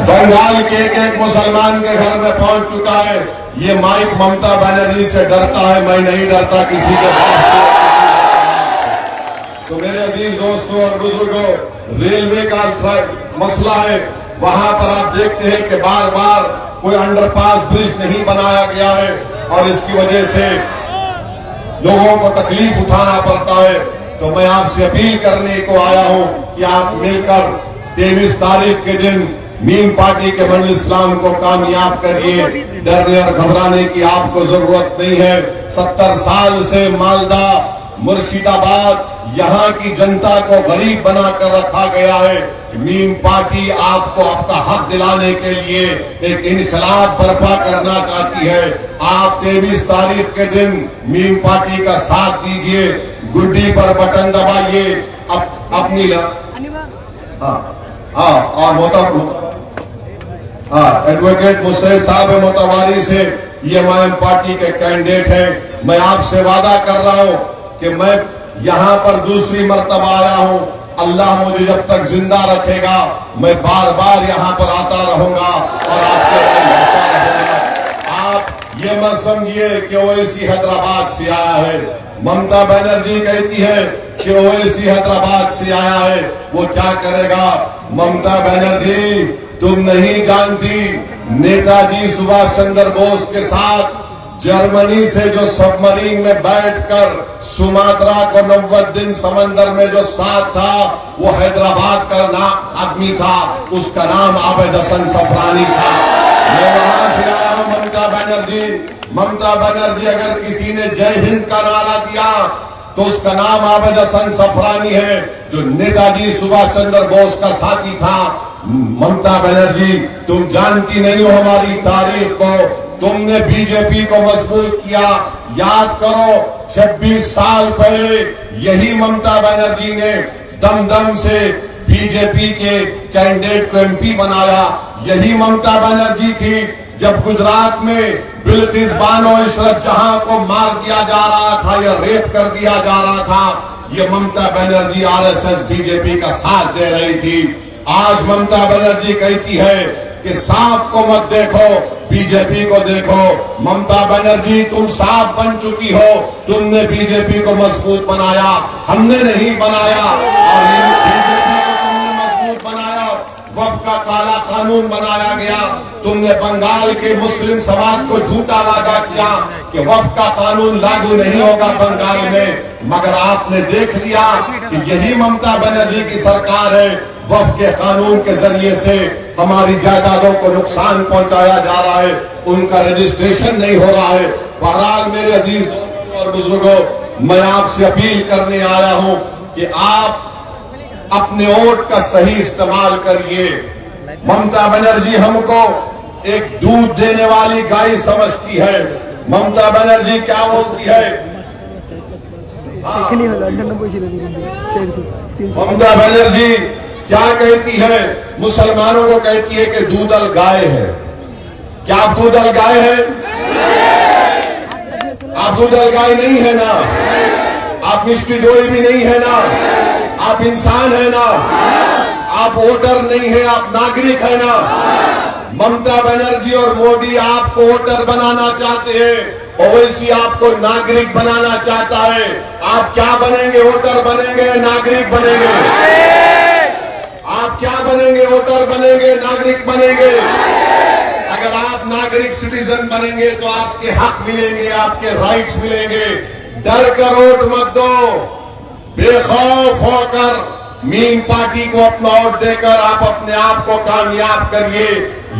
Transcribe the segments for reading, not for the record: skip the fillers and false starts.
बंगाल के एक मुसलमान के घर में पहुंच चुका है। ये माइक ममता बनर्जी से डरता है, मैं नहीं डरता किसी के बाप से। तो मेरे अजीज दोस्तों और बुजुर्गों, रेलवे का मसला है, वहां पर आप देखते हैं कि बार बार कोई अंडरपास ब्रिज नहीं बनाया गया है और इसकी वजह से लोगों को तकलीफ उठाना पड़ता है। तो मैं आपसे अपील करने को आया हूं कि आप मिलकर 23 तारीख के दिन मीम पार्टी के मंडल इस्लाम को कामयाब करिए। डरने और घबराने की आपको जरूरत नहीं है। 70 साल से मालदा, मुर्शिदाबाद, यहाँ की जनता को गरीब बनाकर रखा गया है। मीम पार्टी आपको आपका हक दिलाने के लिए एक इनकलाब बर्पा करना चाहती है। आप 23 तारीख के दिन मीम पार्टी का साथ दीजिए, गुड्डी पर बटन दबाइए, अपनी एडवोकेट मुस्तैद साहब मोतवारी से ये MIM पार्टी के कैंडिडेट हैं। मैं आपसे वादा कर रहा हूं कि मैं यहाँ पर दूसरी मर्तबा आया हूं। अल्लाह मुझे जब तक जिंदा रखेगा मैं बार बार यहाँ पर आता रहूंगा और आपके होता रहूंगा। आप ये मत समझिए कि ओवैसी हैदराबाद से आया है। ममता बनर्जी कहती है कि ओवैसी हैदराबाद से आया है, वो क्या करेगा? ममता बनर्जी तुम नहीं जानती, नेताजी सुभाष चंद्र बोस के साथ जर्मनी से जो सबमरीन में बैठकर सुमात्रा को 90 दिन समंदर में जो साथ था, वो हैदराबाद का नाम आदमी था, उसका नाम आबिद हसन सफरानी था। मैं वहां से आया हूं। ममता बनर्जी अगर किसी ने जय हिंद का नारा दिया तो उसका नाम आबिद हसन सफरानी है, जो नेताजी सुभाष चंद्र बोस का साथी था। ममता बनर्जी तुम जानती नहीं हो हमारी तारीख को। तुमने बीजेपी को मजबूत किया। याद करो 26 साल पहले यही ममता बनर्जी ने दम से बीजेपी के कैंडिडेट को MP बनाया। यही ममता बनर्जी थी जब गुजरात में बिल्किस बानो इशरत जहां को मार दिया जा रहा था या रेप कर दिया जा रहा था, ये ममता बनर्जी RSS बीजेपी का साथ दे रही थी। आज ममता बनर्जी कहती है कि सांप को मत देखो, बीजेपी को देखो। ममता बनर्जी तुम सांप बन चुकी हो। तुमने बीजेपी को मजबूत बनाया, हमने नहीं बनाया। और बीजेपी को तुमने मजबूत बनाया, वक्फ का काला कानून बनाया गया। तुमने बंगाल के मुस्लिम समाज को झूठा वादा किया कि वक्फ का कानून लागू नहीं होगा बंगाल में, मगर आपने देख लिया कि यही ममता बनर्जी की सरकार है। वक्फ के कानून के जरिए से हमारी जायदादों को नुकसान पहुंचाया जा रहा है, उनका रजिस्ट्रेशन नहीं हो रहा है। बहरहाल मेरे अजीज दोस्तों और बुजुर्गों, मैं आपसे अपील करने आया हूं कि आप अपने वोट का सही इस्तेमाल करिए। ममता बनर्जी हमको एक दूध देने वाली गाय समझती है। ममता बनर्जी क्या बोलती है? ममता बनर्जी क्या कहती है? मुसलमानों को कहती है कि दूधल गाय है। क्या आप दूधल गाय है? आप दूधल गाय नहीं है ना? आप मिष्टी दोई भी नहीं है ना? आप इंसान है ना? आप वोटर नहीं है, आप नागरिक है ना? ममता बनर्जी और मोदी आपको वोटर बनाना चाहते हैं, ओवैसी आपको नागरिक बनाना चाहता है। आप क्या बनेंगे? वोटर बनेंगे, नागरिक बनेंगे? आप क्या बनेंगे? वोटर बनेंगे, नागरिक बनेंगे? अगर आप नागरिक सिटीजन बनेंगे तो आपके हक मिलेंगे, आपके राइट्स मिलेंगे। डर कर वोट मत दो, बेखौफ होकर मीम पार्टी को अपना वोट देकर आप अपने आप को कामयाब करिए।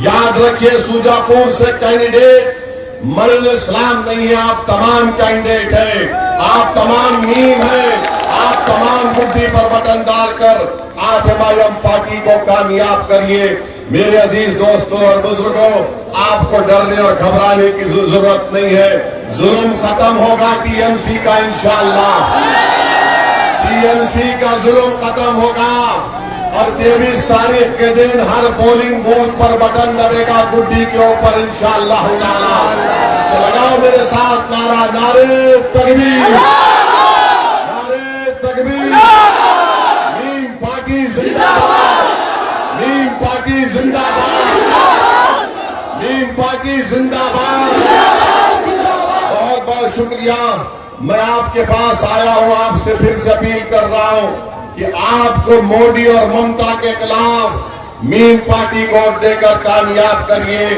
याद रखिए, सुजापुर से कैंडिडेट मंडल इस्लाम नहीं है, आप तमाम कैंडिडेट हैं, आप तमाम मीम हैं, आप तमाम बुद्धि पर बटन डालकर आप MIM पार्टी को कामयाब करिए। मेरे अजीज दोस्तों और बुजुर्गों, आपको डरने और घबराने की जरूरत नहीं है। जुल्म खत्म होगा TMC का इंशाअल्लाह। TMC का जुल्म खत्म होगा और 23 तारीख के दिन हर पोलिंग बूथ पर बटन दबेगा गुड्डी के ऊपर इंशाअल्लाह ताला। तो लगाओ मेरे साथ नारा, नारे तकबीर, नारे तकबीर। मीम पार्टी जिंदाबाद, मीम पार्टी जिंदाबाद। जिंदाबाद। बहुत बहुत शुक्रिया। मैं आपके पास आया हूं, आपसे फिर से अपील कर रहा हूं कि आपको मोदी और ममता के खिलाफ मीन पार्टी को वोट देकर कामयाब करिए।